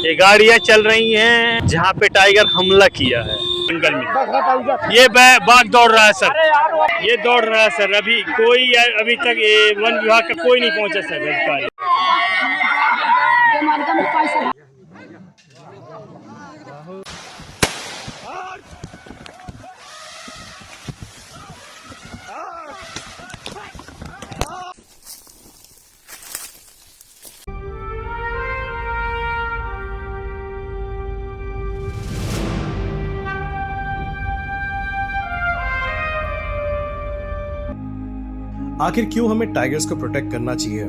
ये गाड़ियां चल रही हैं जहाँ पे टाइगर हमला किया है जंगल में। ये बाघ दौड़ रहा है सर, ये दौड़ रहा है सर। अभी तक ये वन विभाग का कोई नहीं पहुंचा सर अधिकारी। आखिर क्यों हमें टाइगर्स को प्रोटेक्ट करना चाहिए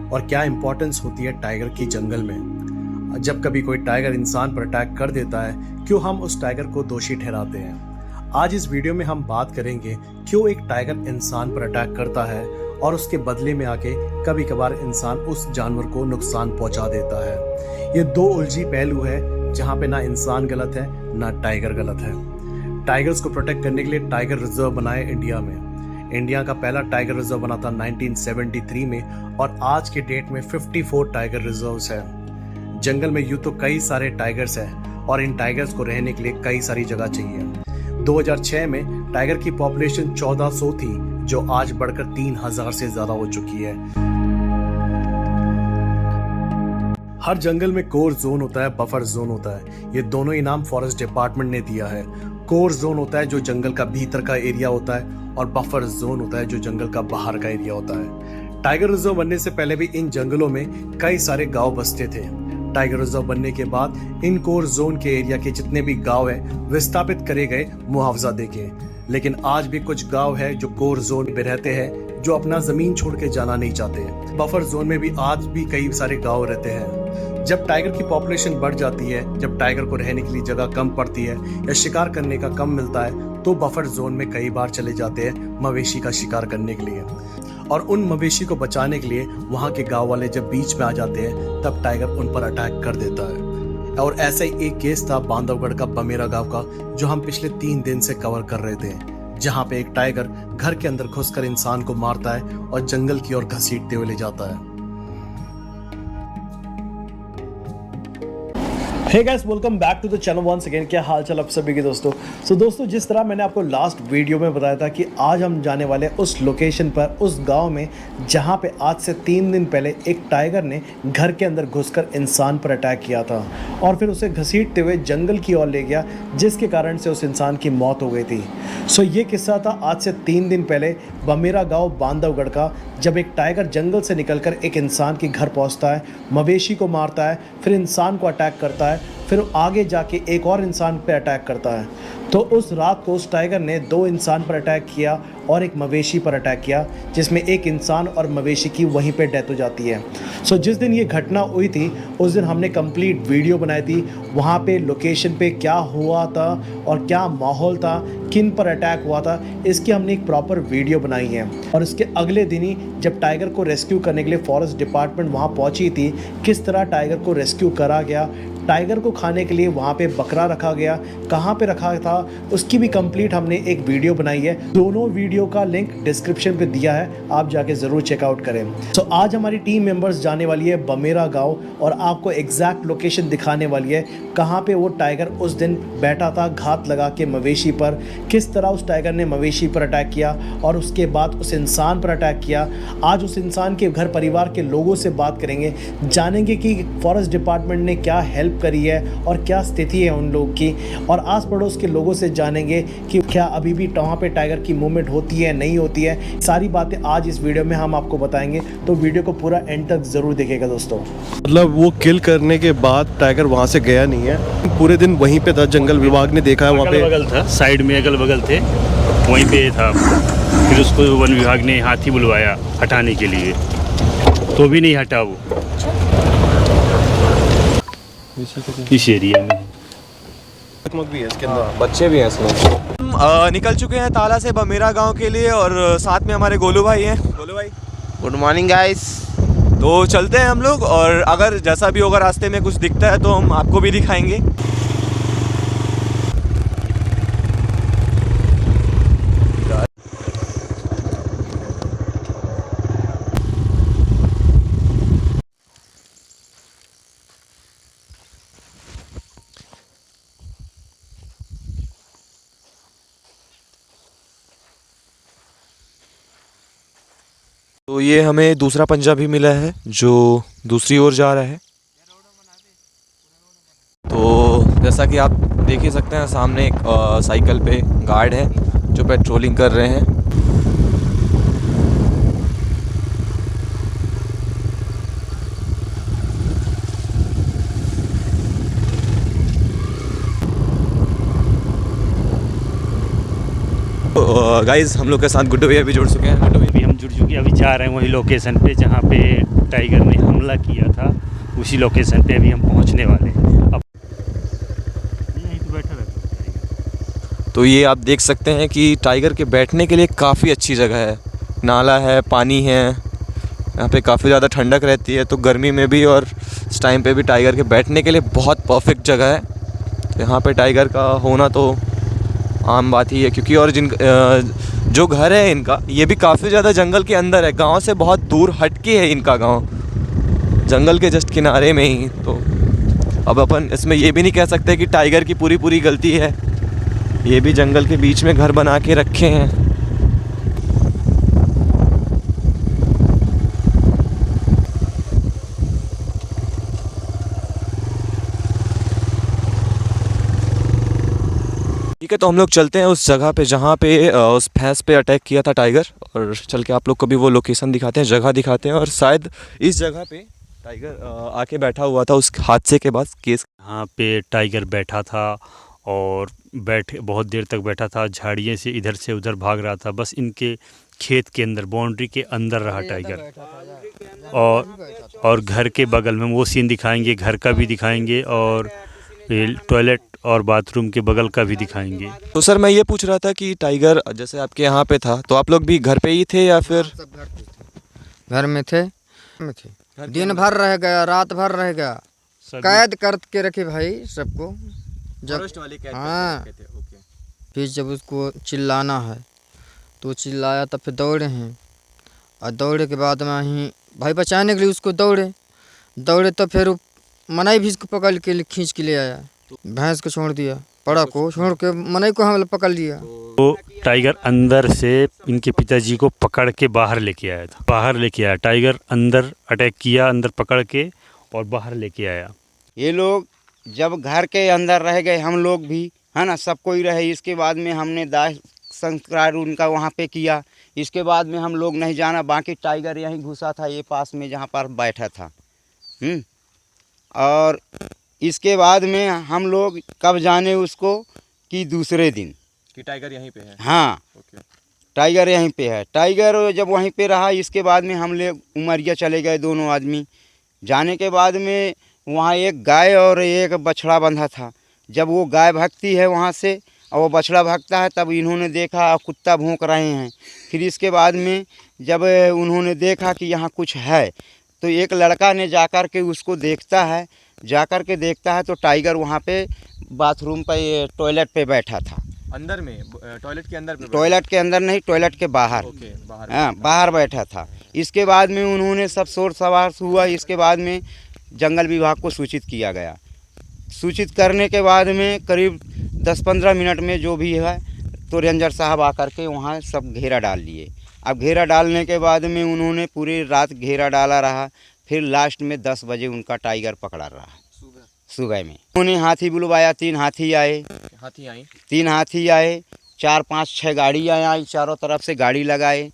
और क्या इंपॉर्टेंस होती है टाइगर की जंगल में। जब कभी कोई टाइगर इंसान पर अटैक कर देता है, क्यों हम उस टाइगर को दोषी ठहराते हैं। आज इस वीडियो में हम बात करेंगे क्यों एक टाइगर इंसान पर अटैक करता है और उसके बदले में आके कभी कभार इंसान उस जानवर को नुकसान पहुंचा देता है। ये दो उलझी पहलू है जहाँ पे ना इंसान गलत है ना टाइगर गलत है। टाइगर्स को प्रोटेक्ट करने के लिए टाइगर रिजर्व बनाए इंडिया में। इंडिया का पहला टाइगर रिजर्व बना था 1973 में और आज के डेट में 54 टाइगर रिजर्व्स हैं। जंगल में यूं तो कई सारे टाइगर्स हैं और इन टाइगर्स को रहने के लिए कई सारी जगह चाहिए। 2006 में टाइगर की पॉपुलेशन 1400 थी, जो आज बढ़कर 3000 से ज्यादा हो चुकी है। हर जंगल में कोर जोन होता है, बफर जोन होता है। ये दोनों ही नाम फॉरेस्ट डिपार्टमेंट ने दिया है। कोर जोन होता है जो जंगल का भीतर का एरिया होता है और बफर जोन होता है जो जंगल का बाहर का एरिया होता है। टाइगर रिजर्व बनने से पहले भी इन जंगलों में कई सारे गांव बसते थे। टाइगर रिजर्व बनने के बाद इन कोर जोन के एरिया के जितने भी गांव हैं विस्थापित करे गए मुआवजा देके। लेकिन आज भी कुछ गांव है जो कोर जोन में रहते हैं, जो अपना जमीन छोड़ के जाना नहीं चाहते। बफर जोन में भी आज भी कई सारे गांव रहते हैं। जब टाइगर की पॉपुलेशन बढ़ जाती है, जब टाइगर को रहने के लिए जगह कम पड़ती है या शिकार करने का कम मिलता है, तो बफर जोन में कई बार चले जाते हैं मवेशी का शिकार करने के लिए। और उन मवेशी को बचाने के लिए वहां के गांव वाले जब बीच में आ जाते हैं, तब टाइगर उन पर अटैक कर देता है। और ऐसा ही एक केस था बांधवगढ़ का बमेरा गांव का, जो हम पिछले 3 दिन से कवर कर रहे थे, जहां पे एक टाइगर घर के अंदर घुसकर इंसान को मारता है और जंगल की ओर घसीटते हुए ले जाता है। Hey guys, welcome back to the channel once again. क्या हाल चाल आप सभी के दोस्तों। दोस्तों, जिस तरह मैंने आपको लास्ट वीडियो में बताया था कि आज हम जाने वाले उस लोकेशन पर, उस गांव में जहां पे आज से 3 दिन पहले एक टाइगर ने घर के अंदर घुसकर इंसान पर अटैक किया था और फिर उसे घसीटते हुए जंगल की ओर ले गया, जिसके कारण से उस इंसान की मौत हो गई थी। ये किस्सा था आज से 3 दिन पहले बमेरा गाँव बांधवगढ़ का, जब एक टाइगर जंगल से निकलकर एक इंसान के घर पहुँचता है, मवेशी को मारता है, फिर इंसान को अटैक करता है, फिर आगे जाके एक और इंसान पर अटैक करता है। तो उस रात को उस टाइगर ने 2 इंसान पर अटैक किया और एक मवेशी पर अटैक किया, जिसमें एक इंसान और मवेशी की वहीं पे डेथ हो जाती है। जिस दिन ये घटना हुई थी उस दिन हमने कंप्लीट वीडियो बनाई थी, वहाँ पे लोकेशन पे क्या हुआ था और क्या माहौल था, किन पर अटैक हुआ था, इसकी हमने एक प्रॉपर वीडियो बनाई है। और इसके अगले दिन ही जब टाइगर को रेस्क्यू करने के लिए फॉरेस्ट डिपार्टमेंट वहाँ पहुँची थी, किस तरह टाइगर को रेस्क्यू करा गया, टाइगर को खाने के लिए वहाँ पे बकरा रखा गया, कहाँ पे रखा था, उसकी भी कंप्लीट हमने एक वीडियो बनाई है। दोनों वीडियो का लिंक डिस्क्रिप्शन पे दिया है, आप जाके ज़रूर चेकआउट करें। आज हमारी टीम मेंबर्स जाने वाली है बमेरा गांव और आपको एग्जैक्ट लोकेशन दिखाने वाली है कहाँ पे वो टाइगर उस दिन बैठा था घात लगा के मवेशी पर, किस तरह उस टाइगर ने मवेशी पर अटैक किया और उसके बाद उस इंसान पर अटैक किया। आज उस इंसान के घर परिवार के लोगों से बात करेंगे, जानेंगे कि फॉरेस्ट डिपार्टमेंट ने क्या हेल्प करी है और क्या स्थिति है उन लोगों की, और आस पड़ोस के लोगों से जानेंगे कि क्या अभी भी वहाँ पे टाइगर की मूवमेंट होती है नहीं होती है। सारी बातें आज इस वीडियो में हम आपको बताएंगे, तो वीडियो को पूरा एंड तक जरूर देखिएगा दोस्तों। मतलब वो किल करने के बाद टाइगर वहाँ से गया नहीं है, पूरे दिन वहीं पे था। जंगल विभाग ने देखा है वहाँ पे अगल बगल था, साइड में अगल बगल थे, वहीं पे था। फिर उसको वन विभाग ने हाथी बुलवाया हटाने के लिए, तो भी नहीं हटा वो इस एरिया में। भी है इसके अंदर, बच्चे भी हैं इसमें। निकल चुके हैं ताला से बमेरा गांव के लिए और साथ में हमारे गोलू भाई हैं। गोलू भाई, गुड मॉर्निंग गाइस। तो चलते हैं हम लोग, और अगर जैसा भी होगा रास्ते में कुछ दिखता है तो हम आपको भी दिखाएंगे। तो ये हमें दूसरा पंजा भी मिला है जो दूसरी ओर जा रहा है। तो जैसा कि आप देख ही सकते हैं सामने एक साइकिल पे गार्ड है जो पेट्रोलिंग कर रहे हैं। गाइस हम लोग के साथ गुड्डू भैया भी जुड़ चुके हैं। गुड्डू भैया अभी हम जुड़ चुके हैं, अभी जा रहे हैं वही लोकेशन पे जहाँ पे टाइगर ने हमला किया था। उसी लोकेशन पे अभी हम पहुँचने वाले हैं। अब यहीं तो बैठा रहता है टाइगर। तो ये आप देख सकते हैं कि टाइगर के बैठने के लिए काफ़ी अच्छी जगह है। नाला है, पानी है, यहाँ पे काफ़ी ज़्यादा ठंडक रहती है, तो गर्मी में भी और इस टाइम पे भी टाइगर के बैठने के लिए बहुत परफेक्ट जगह है। तो यहाँ पे टाइगर का होना तो आम बात ही है, क्योंकि और जो घर है इनका ये भी काफ़ी ज़्यादा जंगल के अंदर है। गांव से बहुत दूर हटके है इनका गांव, जंगल के जस्ट किनारे में ही। तो अब अपन इसमें ये भी नहीं कह सकते कि टाइगर की पूरी गलती है, ये भी जंगल के बीच में घर बना के रखे हैं। ठीक है, तो हम लोग चलते हैं उस जगह पे जहाँ पे उस भैंस पे अटैक किया था टाइगर, और चल के आप लोग को भी वो लोकेशन दिखाते हैं, जगह दिखाते हैं। और शायद इस जगह पे टाइगर आके बैठा हुआ था उस हादसे के बाद केस। यहाँ पे टाइगर बैठा था और बहुत देर तक बैठा था, झाड़ियों से इधर से उधर भाग रहा था। बस इनके खेत के अंदर, बाउंड्री के अंदर रहा टाइगर। और घर के बगल में वो सीन दिखाएंगे, घर का भी दिखाएंगे और टॉयलेट और बाथरूम के बगल का भी दिखाएंगे। तो सर मैं ये पूछ रहा था कि टाइगर जैसे आपके यहाँ पे था, तो आप लोग भी घर पे ही थे या फिर? सब घर में थे। दिन भर रह गया, रात भर रह गया, कैद करके रखे भाई सबको। जब हाँ, फिर जब उसको चिल्लाना है तो चिल्लाया, तब फिर दौड़े हैं। और दौड़े के बाद में ही भाई बचाने के लिए उसको दौड़े तो फिर मनाई भी इसको पकड़ के खींच के ले आया। भैंस को छोड़ दिया, पड़ा को छोड़ के मनाई को हम पकड़ लिया। तो टाइगर अंदर से इनके पिताजी को पकड़ के बाहर लेके आया था। टाइगर अंदर अटैक किया, अंदर पकड़ के और बाहर लेके आया। ये लोग जब घर के अंदर रह गए, हम लोग भी है ना, सब कोई रहे। इसके बाद में हमने दाह संस्कार उनका वहाँ पे किया। इसके बाद में हम लोग नहीं जाना, बाकी टाइगर यहीं घुसा था ये पास में जहाँ पर बैठा था। और इसके बाद में हम लोग कब जाने उसको कि दूसरे दिन कि टाइगर यहीं पे है। हाँ, टाइगर यहीं पे है। टाइगर जब वहीं पे रहा, इसके बाद में हम लोग उमरिया चले गए दोनों आदमी। जाने के बाद में वहाँ एक गाय और एक बछड़ा बंधा था। जब वो गाय भागती है वहाँ से और वो बछड़ा भागता है, तब इन्होंने देखा कुत्ता भौंक रहे हैं। फिर इसके बाद में जब उन्होंने देखा कि यहाँ कुछ है, तो एक लड़का ने जाकर के उसको देखता है। तो टाइगर वहाँ पे बाथरूम पे, टॉयलेट पे बैठा था। अंदर में टॉयलेट के अंदर? टॉयलेट के अंदर नहीं, टॉयलेट के बाहर। बाहर बैठा था। इसके बाद में उन्होंने सब शोर शराबा हुआ। इसके बाद में जंगल विभाग को सूचित किया गया। सूचित करने के बाद में करीब 10-15 मिनट में जो भी है, तो रेंजर साहब आकर के वहाँ सब घेरा डाल लिए। अब घेरा डालने के बाद में उन्होंने पूरी रात घेरा डाला रहा। फिर लास्ट में 10 बजे उनका टाइगर पकड़ा रहा। सुबह में उन्होंने हाथी बुलवाया, 3 हाथी आए। 3 हाथी आए, 4-5-6 गाड़ियाँ आई, चारों तरफ से गाड़ी लगाए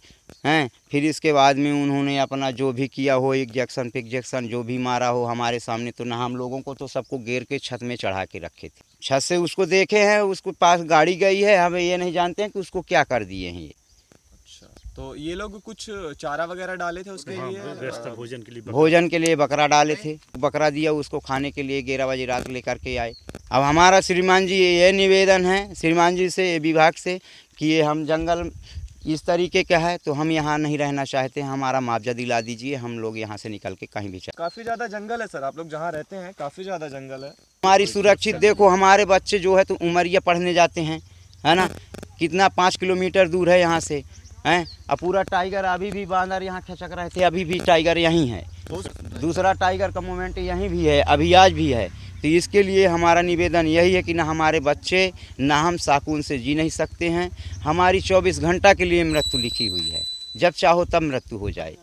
हैं। फिर इसके बाद में उन्होंने अपना जो भी किया हो, इंजेक्शन जो भी मारा हो हमारे सामने, तो ना हम लोगों को तो सबको घेर के छत में चढ़ा के रखे थे। छत से उसको देखे हैं, उसको पास गाड़ी गई है, हमें ये नहीं जानते हैं कि उसको क्या कर दिए हैं ये। तो ये लोग कुछ चारा वगैरह डाले थे उसके लिए? भोजन के लिए बकरा डाले थे। बकरा दिया उसको खाने के लिए, 11 बजे रात लेकर के आए। अब हमारा श्रीमान जी ये निवेदन है श्रीमान जी से, विभाग से, कि ये हम जंगल इस तरीके का है तो हम यहाँ नहीं रहना चाहते, हमारा मुआवजा दिला दीजिए, हम लोग यहाँ से निकल के कहीं भी चले। काफ़ी ज़्यादा जंगल है सर, आप लोग जहाँ रहते हैं काफ़ी ज़्यादा जंगल है। हमारी सुरक्षित देखो, हमारे बच्चे जो है तो उमरिया पढ़ने जाते हैं, है ना, कितना 5 किलोमीटर दूर है यहाँ से हैं। अब पूरा टाइगर अभी भी बांदर यहाँ खिसक रहे थे, अभी भी टाइगर यहीं है। दूसरा टाइगर का मूवमेंट यहीं भी है, अभी आज भी है। तो इसके लिए हमारा निवेदन यही है कि ना हमारे बच्चे, ना हम सुकून से जी नहीं सकते हैं। हमारी 24 घंटा के लिए मृत्यु लिखी हुई है, जब चाहो तब मृत्यु हो जाए।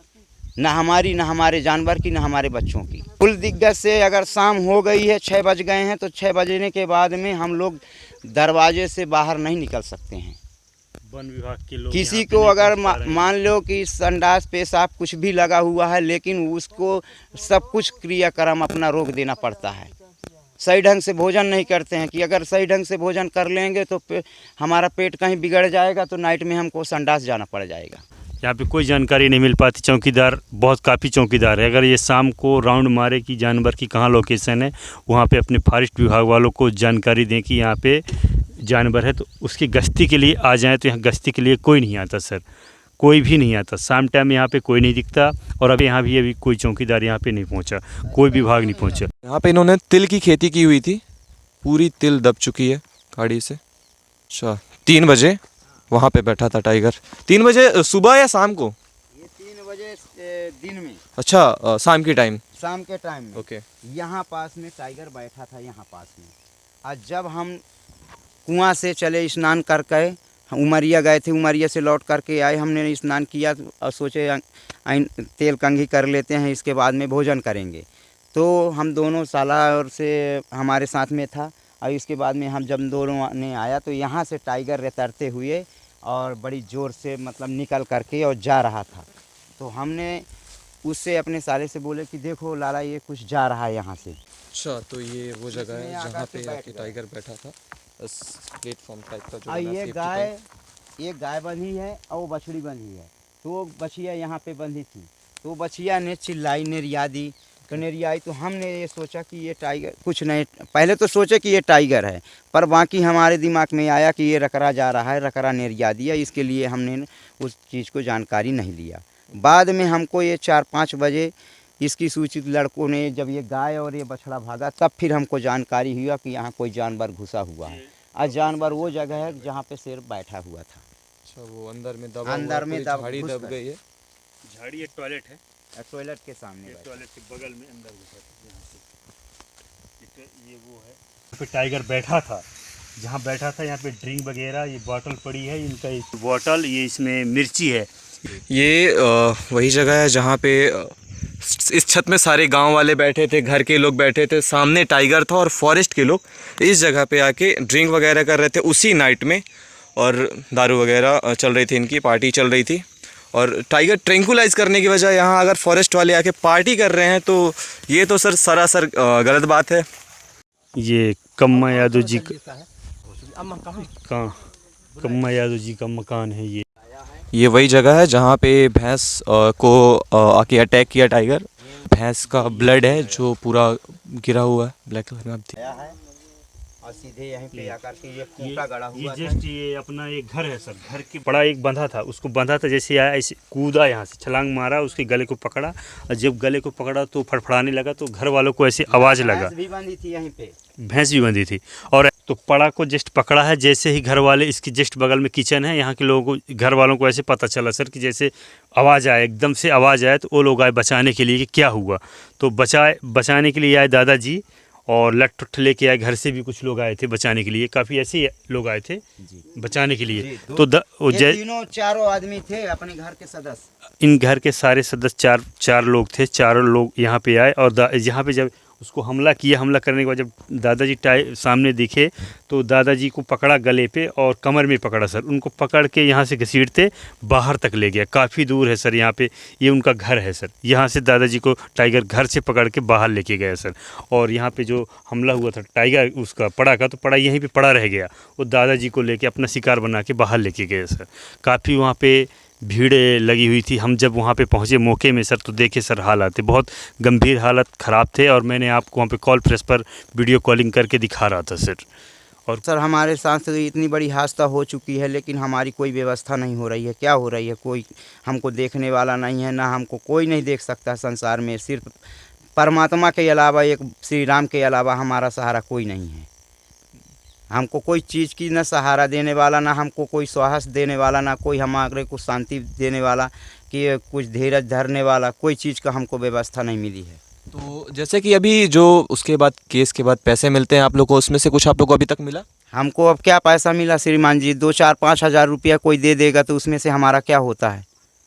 ना हमारी, ना हमारे जानवर की, ना हमारे बच्चों की। कुल दिक्कत से अगर शाम हो गई है, 6 बज गए हैं, तो 6 बजने के बाद में हम लोग दरवाजे से बाहर नहीं निकल सकते हैं। वन विभाग के लोग किसी यहाँ पे को नहीं अगर पहुँच पा रहे हैं। मान लो कि संडास पेशाब कुछ भी लगा हुआ है, लेकिन उसको सब कुछ क्रियाक्रम अपना रोक देना पड़ता है। सही ढंग से भोजन नहीं करते हैं कि अगर सही ढंग से भोजन कर लेंगे तो हमारा पेट कहीं बिगड़ जाएगा, तो नाइट में हमको संडास जाना पड़ जाएगा। यहाँ पे कोई जानकारी नहीं मिल पाती। चौकीदार बहुत काफ़ी चौकीदार है। अगर ये शाम को राउंड मारे कि जानवर की कहाँ लोकेशन है, वहाँ पे अपने फॉरेस्ट विभाग वालों को जानकारी दें कि यहाँ पे जानवर है, तो उसकी गश्ती के लिए आ जाएं। तो यहाँ गश्ती के लिए कोई नहीं आता सर, कोई भी नहीं आता। शाम टाइम यहाँ पे कोई नहीं दिखता। और अभी यहाँ भी अभी कोई चौकीदार यहाँ पे नहीं पहुँचा, कोई विभाग नहीं पहुँचा। यहाँ पे इन्होंने तिल की खेती की हुई थी, पूरी तिल दब चुकी है गाड़ी से। अच्छा, 3 बजे वहाँ पे बैठा था टाइगर। 3 बजे सुबह या शाम को? ये 3 बजे दिन में। अच्छा, शाम की टाइम। शाम के टाइम में ओके। यहाँ पास में टाइगर बैठा था, यहाँ पास में। आज जब हम कुआं से चले स्नान करके उमरिया गए थे, उमरिया से लौट करके आए, हमने स्नान किया और सोचे तेल कंघी कर लेते हैं, इसके बाद में भोजन करेंगे। तो हम दोनों साला से हमारे साथ में था, और इसके बाद में हम जब दोनों ने आया तो यहाँ से टाइगर रेतरते हुए और बड़ी ज़ोर से मतलब निकल करके और जा रहा था। तो हमने उससे अपने साले से बोले कि देखो लाला, ये कुछ जा रहा है यहाँ से। अच्छा, तो ये वो जगह है जहाँ पे आके टाइगर बैठा था, प्लेटफॉर्म टाइप का जो ये गाय बंधी है और वो बछड़ी बंधी है। तो बछिया यहाँ पे बंधी थी, तो बछिया ने चिल्लाई, नेरिया दी, कनेरिया आई। तो हमने ये सोचा कि ये टाइगर कुछ नहीं, पहले तो सोचे कि ये टाइगर है, पर बाकी हमारे दिमाग में आया कि ये रकरा जा रहा है, रकरा नेरिया दिया, इसके लिए हमने उस चीज़ को जानकारी नहीं लिया। बाद में हमको ये 4-5 बजे इसकी सूचित लड़कों ने, जब ये गाय और ये बछड़ा भागा, तब फिर हमको जानकारी हुआ कि यहाँ कोई जानवर घुसा हुआ है। और जानवर वो जगह है जहाँ पे शेर बैठा हुआ था। अच्छा, वो अंदर में दबा अंदर में झाड़ी दब गई है। झाड़ी ये टॉयलेट है, टॉयलेट के सामने, टॉयलेट के बगल में अंदर यहाँ से ये वो है। यहाँ पे टाइगर बैठा था, जहाँ बैठा था यहाँ पे ड्रिंक वगैरह, ये बॉटल पड़ी है इनका, बॉटल, ये इसमें मिर्ची है। ये वही जगह है जहाँ पे इस छत में सारे गांव वाले बैठे थे, घर के लोग बैठे थे, सामने टाइगर था और फॉरेस्ट के लोग इस जगह पे आके ड्रिंक वगैरह कर रहे थे उसी नाइट में, और दारू वगैरह चल रही थी, इनकी पार्टी चल रही थी। और टाइगर ट्रैंकुलाइज करने की वजह यहाँ अगर फॉरेस्ट वाले आके पार्टी कर रहे हैं तो ये तो सर सरासर गलत बात है। ये कम्मा यादव जी का कम्मा यादव जी का मकान है। ये वही जगह है जहाँ पे भैंस को आके अटैक किया टाइगर। भैंस का ब्लड है जो पूरा गिरा हुआ है, ब्लैक कलर में आप देख। और सीधे यहीं पे आकर के ये खूंटा गड़ा हुआ ये जस्ट ये अपना एक घर है सर, घर के बड़ा एक बंधा था, उसको बंधा था, जैसे आया ऐसे कूदा, यहाँ से छलांग मारा, उसके गले को पकड़ा, और जब गले को पकड़ा तो फड़फड़ाने लगा, तो घर वालों को ऐसे आवाज़ लगा। भैंस भी बंधी थी यहीं पे, भैंस भी बंधी थी, और तो पड़ा को जस्ट पकड़ा है। जैसे ही घर वाले, इसके जस्ट बगल में किचन है, यहाँ के लोगों को, घर वालों को ऐसे पता चला सर कि जैसे आवाज़ आए, एकदम से आवाज़ आए, तो वो लोग आए बचाने के लिए कि क्या हुआ। तो बचाने के लिए आए दादाजी, और लठ उठ लेके आए, घर से भी कुछ लोग आए थे बचाने के लिए, काफ़ी ऐसे लोग आए थे बचाने के लिए। तो तीनों चारों आदमी थे अपने घर के सदस्य, इन घर के सारे सदस्य चार लोग थे, चारों लोग यहाँ पे आए। और यहाँ पे जब उसको हमला किया, हमला करने के बाद जब दादाजी सामने दिखे तो दादाजी को पकड़ा गले पे और कमर में पकड़ा सर, उनको पकड़ के यहाँ से घसीटते बाहर तक ले गया। काफ़ी दूर है सर, यहाँ पे ये उनका घर है सर, यहाँ से दादाजी को टाइगर घर से पकड़ के बाहर लेके गया सर। और यहाँ पे जो हमला हुआ था टाइगर उसका पड़ा का, तो पड़ा यहीं पे पड़ा रह गया, वो दादाजी को लेके अपना शिकार बना के बाहर लेके गए सर। काफ़ी वहाँ पे भीड़ लगी हुई थी। हम जब वहाँ पे पहुँचे मौके में सर, तो देखे सर हालात थे, बहुत गंभीर हालत ख़राब थे, और मैंने आपको वहाँ पे कॉल प्रेस पर वीडियो कॉलिंग करके दिखा रहा था सर। और सर हमारे साथ तो इतनी बड़ी हादसा हो चुकी है, लेकिन हमारी कोई व्यवस्था नहीं हो रही है। क्या हो रही है, कोई हमको देखने वाला नहीं है, ना हमको कोई नहीं देख सकता संसार में। सिर्फ परमात्मा के अलावा, एक श्री राम के अलावा हमारा सहारा कोई नहीं है। हमको कोई चीज़ की न सहारा देने वाला, ना हमको कोई साहस देने वाला, ना कोई हमारे को शांति देने वाला, कि कुछ धीरज धरने वाला, कोई चीज़ का हमको व्यवस्था नहीं मिली है। तो जैसे कि अभी जो उसके बाद केस के बाद पैसे मिलते हैं आप लोग को, उसमें से कुछ आप लोग को अभी तक मिला? हमको अब क्या पैसा मिला श्रीमान जी, 2-4-5 हज़ार रुपया कोई दे देगा तो उसमें से हमारा क्या होता है।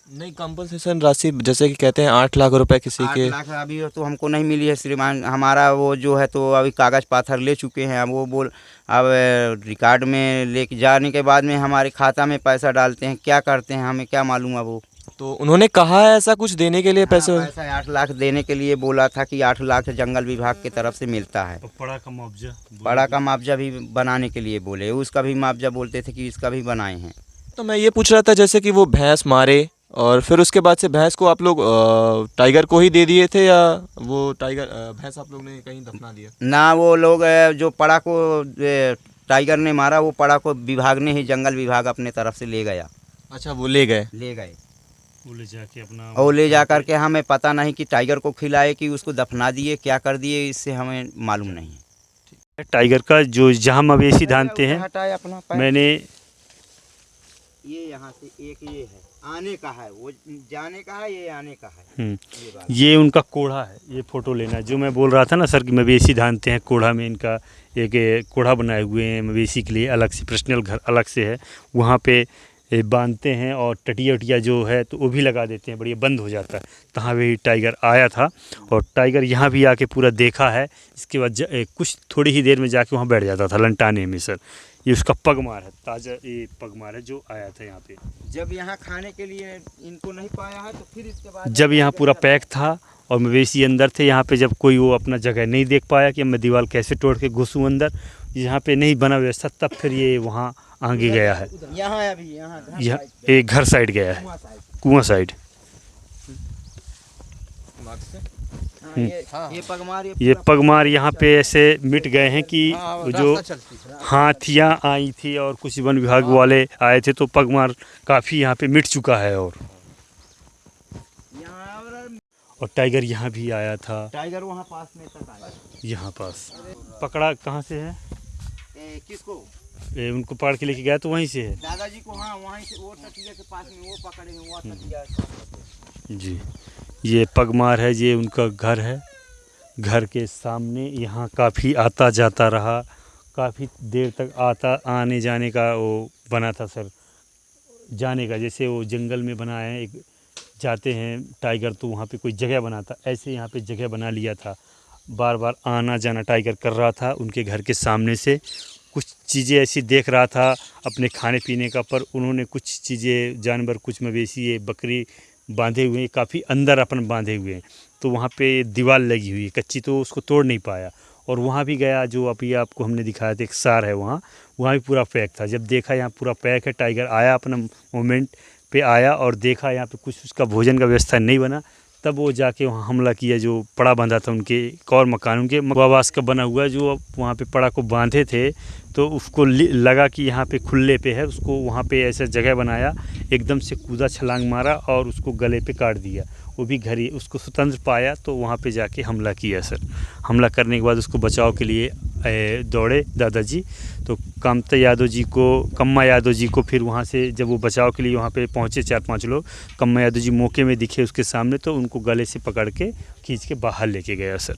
नहीं, कंपनसेशन राशि जैसे कि कहते हैं 8 लाख रुपए किसी 8 के। लाख अभी तो हमको नहीं मिली है श्रीमान। हमारा वो जो है तो अभी कागज़ पाथर ले चुके हैं। अब रिकॉर्ड में लेके जाने के बाद में हमारे खाता में पैसा डालते हैं, क्या करते हैं हमें क्या मालूम। अब वो तो उन्होंने कहा है ऐसा कुछ देने के लिए पैसे? हाँ, पैसा 8 लाख देने के लिए बोला था कि 8 लाख जंगल विभाग की तरफ से मिलता है। पड़ा का मुआवजा, बड़ा का मुआवजा भी बनाने के लिए बोले, उसका भी मुआवजा बोलते थे कि इसका भी बनाए हैं। तो मैं ये पूछ रहा था जैसे कि वो भैंस मारे और फिर उसके बाद से भैंस को आप लोग टाइगर को ही दे दिए थे या वो टाइगर भैंस आप लोग ने कहीं दफना दिया? ना, वो लोग जो पड़ा को टाइगर ने मारा, वो पड़ा को विभाग ने ही, जंगल विभाग अपने तरफ से ले गया। अच्छा, वो ले गए? ले गए वो ले जाके अपना, और ले जा करके हमें पता नहीं कि टाइगर को खिलाए कि उसको दफना दिए, क्या कर दिए, इससे हमें मालूम नहीं। टाइगर का जो जहाँ मवेशी धानते हैं, हटाए अपना पैर। मैंने ये यहाँ से एक ये है, आने का है, वो जाने का है, ये आने का है। ये बात। ये उनका कोढ़ा है, ये फोटो लेना है। जो मैं बोल रहा था ना सर कि मवेशी धानते हैं, कोढ़ा में इनका एक कोढ़ा बनाए हुए हैं मवेशी के लिए, अलग से पर्सनल घर अलग से है, वहाँ पे बांधते हैं और टटिया उटिया जो है तो वो भी लगा देते हैं, बढ़िया बंद हो जाता है। तहाँ भी टाइगर आया था और टाइगर यहाँ भी आके पूरा देखा है। इसके बाद कुछ थोड़ी ही देर में जाके वहाँ बैठ जाता था लंटाने में। सर ये उसका पगमार है, ताज़ा ये पगमार है जो आया था यहाँ पे। जब यहाँ खाने के लिए इनको नहीं पाया है तो फिर इसके बाद जब यहाँ पूरा पैक था और मवेशी अंदर थे यहाँ पे, जब कोई वो अपना जगह नहीं देख पाया कि मैं दीवार कैसे तोड़ के घुसूँ अंदर, यहाँ पे नहीं बना व्यवस्था, तब फिर ये वहाँ आगे गया है। यहाँ अभी यहाँ एक घर साइड गया है, कुआं साइड। ये पगमार ये पगमार यहाँ पे ऐसे मिट गए हैं कि जो हाथियाँ आई थी और कुछ वन विभाग वाले आए थे तो पगमार काफ़ी यहाँ पे मिट चुका है। और टाइगर यहाँ भी आया था, टाइगर वहाँ पास में तक आया। यहाँ पास पकड़ा कहाँ से है? किसको? उनको पकड़ के लेके गया तो वहीं से है दादाजी को। हाँ, वहीं से वो तटिया के पास में वो पकड़े हैं, वो तटिया। जी। ये पगमार है, ये उनका घर है। घर के सामने यहाँ काफ़ी आता जाता रहा, काफ़ी देर तक आने जाने का वो बना था सर, जाने का। जैसे वो जंगल में बना है, एक जाते हैं टाइगर तो वहाँ पे कोई जगह बनाता, ऐसे यहाँ पे जगह बना लिया था। बार बार आना जाना टाइगर कर रहा था उनके घर के सामने से। कुछ चीज़ें ऐसी देख रहा था अपने खाने पीने का, पर उन्होंने कुछ चीज़ें जानवर, कुछ मवेशी, बकरी बांधे हुए हैं, काफ़ी अंदर अपन बांधे हुए हैं। तो वहाँ पे दीवार लगी हुई है कच्ची, तो उसको तोड़ नहीं पाया। और वहाँ भी गया, जो अभी आपको हमने दिखाया था एक सार है वहाँ भी पूरा पैक था। जब देखा यहाँ पूरा पैक है, टाइगर आया अपना मोमेंट पे आया और देखा यहाँ पे कुछ उसका भोजन का व्यवस्था नहीं बना, तब वो जाके वहाँ हमला किया। जो पड़ा बांधा था उनके एक और मकान, उनके आवास का बना हुआ, जो वहाँ पे पड़ा को बांधे थे, तो उसको लगा कि यहाँ पे खुले पे है, उसको वहाँ पे ऐसा जगह बनाया, एकदम से कूदा, छलांग मारा और उसको गले पे काट दिया। वो भी घर ही उसको स्वतंत्र पाया तो वहाँ पे जाके हमला किया सर। हमला करने के बाद उसको बचाव के लिए दौड़े दादाजी, तो कामता यादव जी को, कम्मा यादव जी को, फिर वहाँ से जब वो बचाव के लिए वहाँ पे पहुँचे 4-5 लोग, कम्मा यादव जी मौके में दिखे उसके सामने, तो उनको गले से पकड़ के खींच के बाहर लेके गया सर।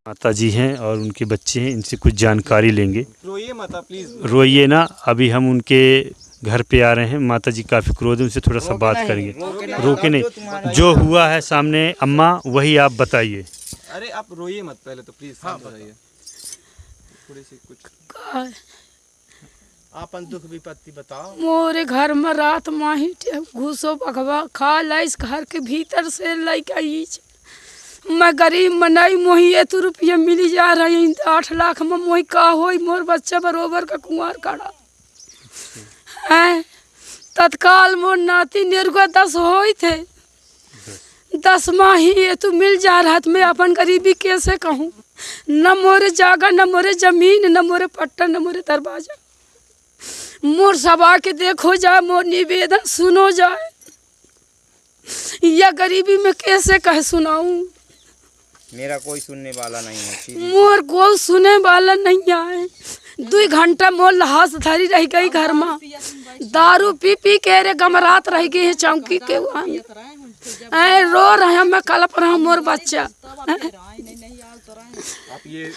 माता जी हैं और उनके बच्चे हैं, इनसे कुछ जानकारी लेंगे। रोइए माता प्लीज़, रोइए ना, अभी हम उनके घर पे आ रहे हैं। माता जी काफ़ी क्रोध है, उनसे थोड़ा सा बात करेंगे। रोके नहीं, जो हुआ है सामने अम्मा वही आप बताइए। अरे आप रोइए मत पहले तो प्लीज़। हाँ बताइए थोड़ी सी कुछ आपन दुख विपत्ति बताओ। मोरे घर में रात माही घुसो बखवा खा लाइस घर के भीतर से लैके आईच। मैं गरीब मनाई मोही एतु रुपये मिली जा रही 8 लाख में मोही का होई, मोर बच्चा बरोबर का कुंवार काड़ा है। तत्काल मोर नाती निर्गो 10 होई थे, 10 माही एतु मिल जा रहा, मैं अपन गरीबी कैसे कहूँ? न मोरे जागा, न मोरे जमीन, न मोरे पट्टा, न मोरे दरवाजा। मोर सभा के देखो जाए, मोर निवेदन सुनो जाए, या गरीबी में कैसे कह सुनाऊं? मेरा कोई सुनने वाला नहीं है। मोर कोई सुने वाला नहीं आए। 2 घंटा मोर लहास धरी रह गई घर में, दारू पी पी के रे गमरात रह गई है चौकी के वहाँ। रो रहे मैं कलप रहा मोर बच्चा। आप ये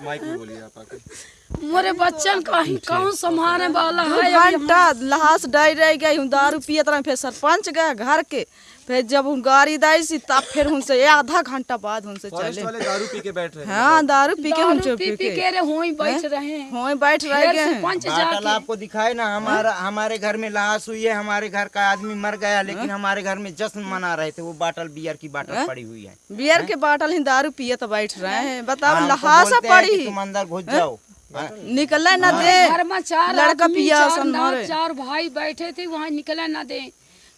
माइक में बोलिए आप आके। मोरे बच्चन कहीं कौन संभालने वाला है? घंटा लहास डाई रह गई हूँ, दारू पिए तरह फिर सरपंच गया घर के, फिर जब उन गाड़ी दाई सी तब फिर उनसे आधा घंटा बाद उनसे फॉरेस्ट चले। वाले दारू पी के बैठ रहे हैं। हाँ दारू पी के हम दारू पी पी के रे होई बैठ रहे हैं। होए बैठ रह गए हैं। पंच बाटल जाके आपको दिखाए ना, हमारे घर में लाश हुई है, हमारे घर का आदमी मर गया, लेकिन हमारे घर में जश्न मना रहे थे। वो बाटल बियर की बाटल पड़ी हुई है, बियर के बाटल ही दारू पिए तो बैठ रहे हैं। बताओ हमको लहासा बोलते हैं कि पड़ी तुम अंदर घुस जाओ। निकले न दे। घर में चार लड़का आदमी, पिया चार सन नार, मरे। चार भाई बैठे थे, वहाँ निकले ना दे।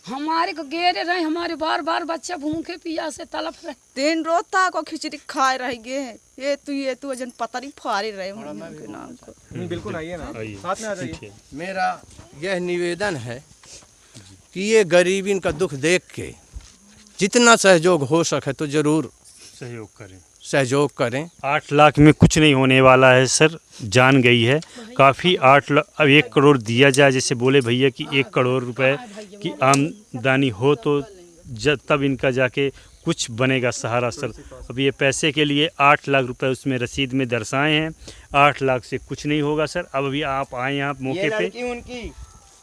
हमारे को गेरे रहे, हमारे बार बार बच्चा भूखे पिया से तड़प रहे। 3 रोज तक को खिचड़ी खाए रह गए। ये तू अजन पतरी फाड़ी रहे के नाम को। बिल्कुल आइए ना, साथ में आ जाइए। मेरा यह निवेदन है कि ये गरीबी का दुख देख के जितना सहयोग हो सके तो ज़रूर सहयोग करें। 8 लाख में कुछ नहीं होने वाला है सर, जान गई है काफ़ी। 8 लाख, अब 1 करोड़ दिया जाए, जैसे बोले भैया कि 1 करोड़ रुपए की आमदनी हो तो जब तब इनका जाके कुछ बनेगा सहारा सर। अब ये पैसे के लिए 8 लाख रुपए उसमें रसीद में दर्शाए हैं, 8 लाख से कुछ नहीं होगा सर। अब अभी आप आए यहाँ मौके ये पे। लड़की उनकी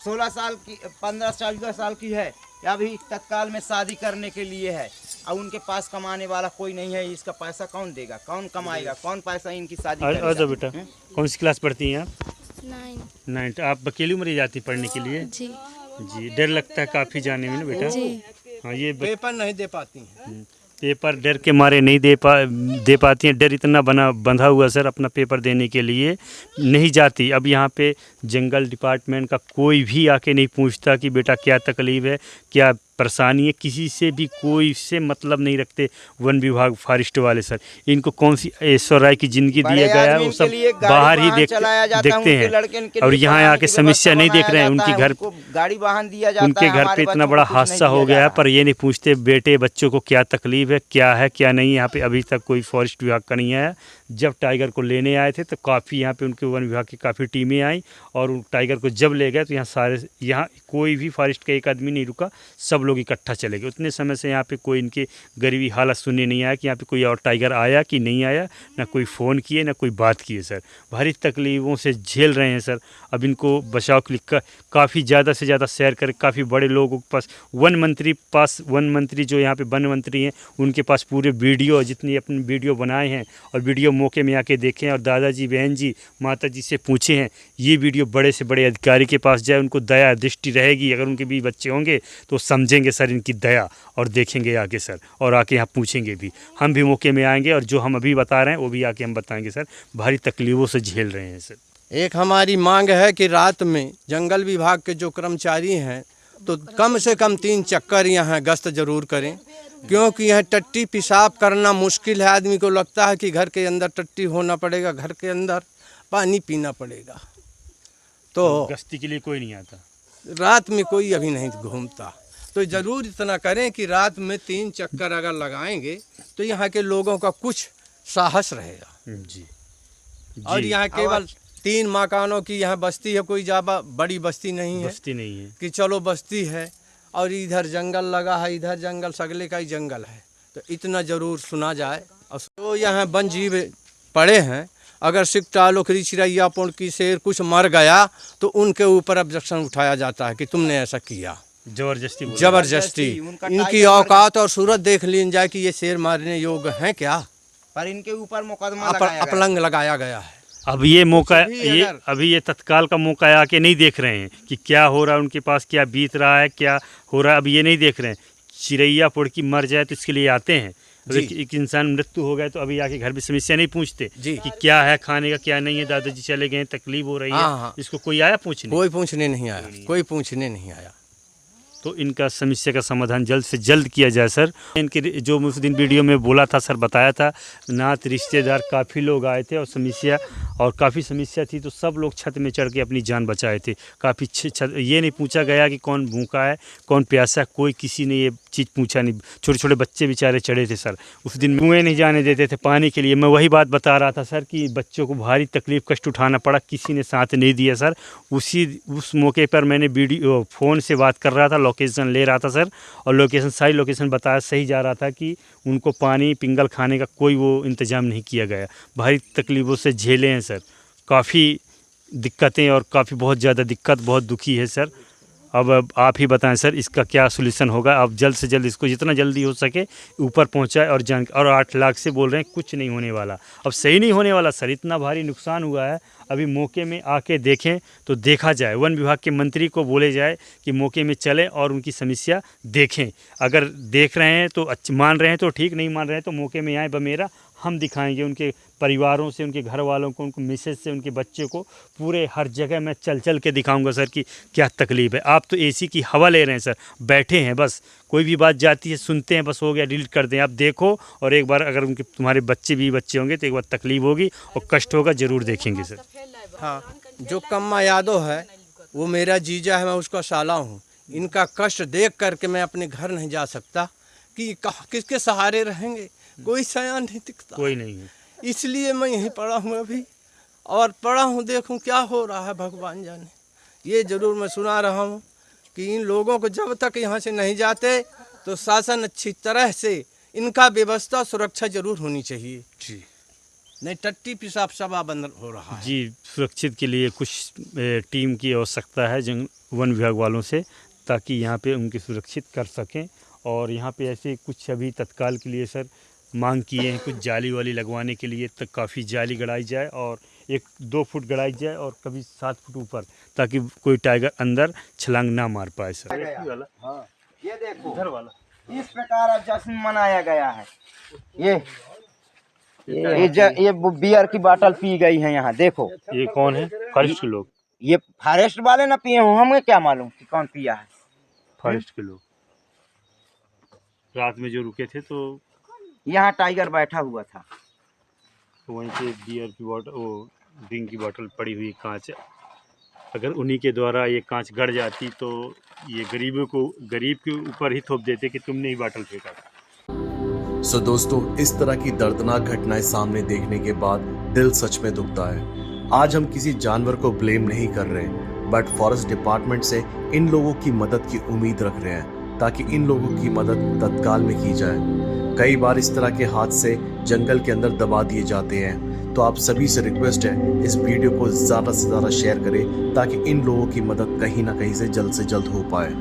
16 साल की, 15-14 साल की है, अभी तत्काल में शादी करने के लिए है। अब उनके पास कमाने वाला कोई नहीं है, इसका पैसा कौन देगा, कौन कमाएगा, कौन पैसा इनकी शादी करेगा? आ जाओ बेटा। कौन सी क्लास पढ़ती हैं आप? 9। आप अकेली उम्र जाती पढ़ने के लिए? जी। डर लगता है काफ़ी जाने में ना बेटा? हाँ, ये पेपर नहीं दे पाती हैं। पेपर डर के मारे नहीं दे पाती हैं। डर इतना बंधा हुआ सर अपना पेपर देने के लिए नहीं जाती। अब यहाँ पे जंगल डिपार्टमेंट का कोई भी आके नहीं पूछता कि बेटा क्या तकलीफ़ है, क्या परेशानी है। किसी से भी कोई से मतलब नहीं रखते वन विभाग फॉरेस्ट वाले सर। इनको कौन सी ऐश्वर्य राय की ज़िंदगी दिया गया है, वो सब बाहर ही देखते हैं। और यहाँ आके समस्या नहीं देख रहे हैं। उनकी घर गाड़ी वाहन दिया जाता है, उनके घर पे इतना बड़ा हादसा हो गया है, पर ये नहीं पूछते बेटे बच्चों को क्या तकलीफ है क्या नहीं। यहाँ पे अभी तक कोई फॉरेस्ट विभाग का नहीं आया। जब टाइगर को लेने आए थे तो काफ़ी यहाँ पे उनके वन विभाग की काफ़ी टीमें आई, और उन टाइगर को जब ले गए तो यहाँ कोई भी फॉरेस्ट का एक आदमी नहीं रुका, सब लोग इकट्ठा चले गए। उतने समय से यहाँ पे कोई इनके गरीबी हालत सुनने नहीं आया कि यहाँ पे कोई और टाइगर आया कि नहीं आया, ना कोई फ़ोन किए ना कोई बात किए सर। भारी तकलीफ़ों से झेल रहे हैं सर। अब इनको बचाव के लिए काफ़ी ज़्यादा से ज़्यादा सैर करें। काफ़ी बड़े लोगों के पास वन मंत्री जो यहाँ पे वन मंत्री हैं उनके पास पूरे वीडियो, जितनी अपने वीडियो बनाए हैं और वीडियो मौके में आके देखें, और दादाजी, बहन जी, माता जी से पूछे हैं। ये वीडियो बड़े से बड़े अधिकारी के पास जाए, उनको दया दृष्टि रहेगी। अगर उनके भी बच्चे होंगे तो समझेंगे सर इनकी दया, और देखेंगे आके सर, और आके यहाँ पूछेंगे भी। हम भी मौके में आएंगे और जो हम अभी बता रहे हैं वो भी आके हम बताएंगे सर। भारी तकलीफ़ों से झेल रहे हैं सर। एक हमारी मांग है कि रात में जंगल विभाग के जो कर्मचारी हैं तो कम से कम 3 चक्कर यहाँ गश्त जरूर करें, क्योंकि यहाँ टट्टी पेशाब करना मुश्किल है। आदमी को लगता है कि घर के अंदर टट्टी होना पड़ेगा, घर के अंदर पानी पीना पड़ेगा। तो गश्ती के लिए कोई नहीं आता, रात में कोई अभी नहीं घूमता। तो ज़रूर इतना करें कि रात में 3 चक्कर अगर लगाएंगे तो यहाँ के लोगों का कुछ साहस रहेगा। जी। और यहाँ केवल 3 मकानों की यहाँ बस्ती है, कोई ज़्यादा बड़ी बस्ती नहीं है। बस्ती नहीं है कि चलो बस्ती है और इधर जंगल लगा है, इधर जंगल, सगले का ही जंगल है। तो इतना ज़रूर सुना जाए। और तो यहाँ वन जीव पड़े हैं, अगर सिकटा, लोकरी, चिड़ैया, पोंकी, शेर कुछ मर गया तो उनके ऊपर ऑब्जेक्शन उठाया जाता है कि तुमने ऐसा किया। जबरदस्ती इनकी औकात और सूरत देख ली जाए कि ये शेर मारने योग्य हैं क्या, पर इनके ऊपर मुकदमा अपलंग लगाया गया है। अब ये मौका, ये अभी ये तत्काल का मौका आके नहीं देख रहे हैं कि क्या हो रहा है उनके पास, क्या बीत रहा है, क्या हो रहा है। अब ये नहीं देख रहे हैं। चिड़ैया पुड़की मर जाए तो इसके लिए आते हैं। एक इंसान मृत्यु हो गया तो अभी आके घर में समस्या नहीं पूछते कि क्या है खाने का, क्या नहीं है। दादाजी चले गए, तकलीफ हो रही है, इसको कोई आया पूछने? कोई पूछने नहीं आया, कोई पूछने नहीं आया। तो इनका समस्या का समाधान जल्द से जल्द किया जाए सर। इनके जो उस दिन वीडियो में बोला था सर, बताया था, नात रिश्तेदार काफ़ी लोग आए थे और काफ़ी समस्या थी, तो सब लोग छत में चढ़ के अपनी जान बचाए थे। काफ़ी छत, ये नहीं पूछा गया कि कौन भूखा है कौन प्यासा, कोई किसी ने ये चीज़ पूछा नहीं। छोटे छोटे बच्चे बेचारे चढ़े थे सर। उस दिन कुएँ नहीं जाने देते थे पानी के लिए। मैं वही बात बता रहा था सर कि बच्चों को भारी तकलीफ़ कष्ट उठाना पड़ा, किसी ने साथ नहीं दिया सर। उस मौके पर मैंने वीडियो फ़ोन से बात कर रहा था, लोकेशन ले रहा था सर, और लोकेशन सारी लोकेशन बताया सही जा रहा था कि उनको पानी पिंगल खाने का कोई वो इंतज़ाम नहीं किया गया। भारी तकलीफ़ों से झेले हैं सर, काफ़ी दिक्कतें और काफ़ी बहुत ज़्यादा दिक्कत, बहुत दुखी है सर। अब आप ही बताएं सर इसका क्या सोल्यूशन होगा। आप जल्द से जल्द इसको जितना जल्दी हो सके ऊपर पहुंचाए और 8 लाख से बोल रहे हैं कुछ नहीं होने वाला। अब सही नहीं होने वाला सर, इतना भारी नुकसान हुआ है। अभी मौके में आके देखें तो देखा जाए, वन विभाग के मंत्री को बोले जाए कि मौके में चलें और उनकी समस्या देखें। अगर देख रहे हैं तो मान रहे हैं तो ठीक, नहीं मान रहे हैं तो मौके में आए बमेरा, हम दिखाएंगे उनके परिवारों से, उनके घर वालों को, उनको मिसेज से, उनके बच्चे को, पूरे हर जगह मैं चल चल के दिखाऊंगा सर कि क्या तकलीफ़ है। आप तो एसी की हवा ले रहे हैं सर, बैठे हैं बस, कोई भी बात जाती है सुनते हैं, बस हो गया डिलीट कर दें। आप देखो और एक बार अगर उनके तुम्हारे बच्चे होंगे तो एक बार तकलीफ़ होगी और कष्ट होगा, ज़रूर देखेंगे सर। हाँ, जो कम्मा यादव है वो मेरा जीजा है, मैं उसका साला हूँ। इनका कष्ट देख करके मैं अपने घर नहीं जा सकता कि किसके सहारे रहेंगे, कोई सयान नहीं दिखता, कोई नहीं है। इसलिए मैं यहीं पड़ा हूँ अभी, और पड़ा हूँ, देखूँ क्या हो रहा है, भगवान जाने। ये ज़रूर मैं सुना रहा हूँ कि इन लोगों को जब तक यहाँ से नहीं जाते तो शासन अच्छी तरह से इनका व्यवस्था सुरक्षा जरूर होनी चाहिए जी, नहीं टट्टी पिसाब सभा बंद हो रहा है। जी, सुरक्षित के लिए कुछ टीम की आवश्यकता है वन विभाग वालों से, ताकि यहाँ पे उनकी सुरक्षित कर सकें। और यहाँ पे ऐसे कुछ अभी तत्काल के लिए सर मांग किए हैं, कुछ जाली वाली लगवाने के लिए, तक काफ़ी जाली गड़ाई जाए और 1-2 फुट गड़ाई जाए और कभी 7 फुट ऊपर, ताकि कोई टाइगर अंदर छलांग ना मार पाए सर। हाँ, ये देखो उधर वाला इस प्रकार आज जश्न मनाया गया है। ये बियर की बोतल पी गई है यहाँ, देखो। ये कौन है? फॉरेस्ट के लोग। ये फॉरेस्ट वाले ना पिए हों, हमें क्या मालूम कि कौन पिया है। फॉरेस्ट के लोग रात में जो रुके थे तो यहाँ टाइगर बैठा हुआ था, तो वहीं पे बियर की बोतल, वो ड्रिंक की बोतल पड़ी हुई कांच, अगर उन्हीं के द्वारा ये कांच गड़ जाती तो ये गरीब के ऊपर ही थोप देते कि तुमने ही बोतल फेंका। सो दोस्तों, इस तरह की दर्दनाक घटनाएं सामने देखने के बाद दिल सच में दुखता है। आज हम किसी जानवर को ब्लेम नहीं कर रहे, बट फॉरेस्ट डिपार्टमेंट से इन लोगों की मदद की उम्मीद रख रहे हैं, ताकि इन लोगों की मदद तत्काल में की जाए। कई बार इस तरह के हादसे जंगल के अंदर दबा दिए जाते हैं, तो आप सभी से रिक्वेस्ट है इस वीडियो को ज़्यादा से ज़्यादा शेयर करें, ताकि इन लोगों की मदद कहीं ना कहीं से जल्द हो पाए।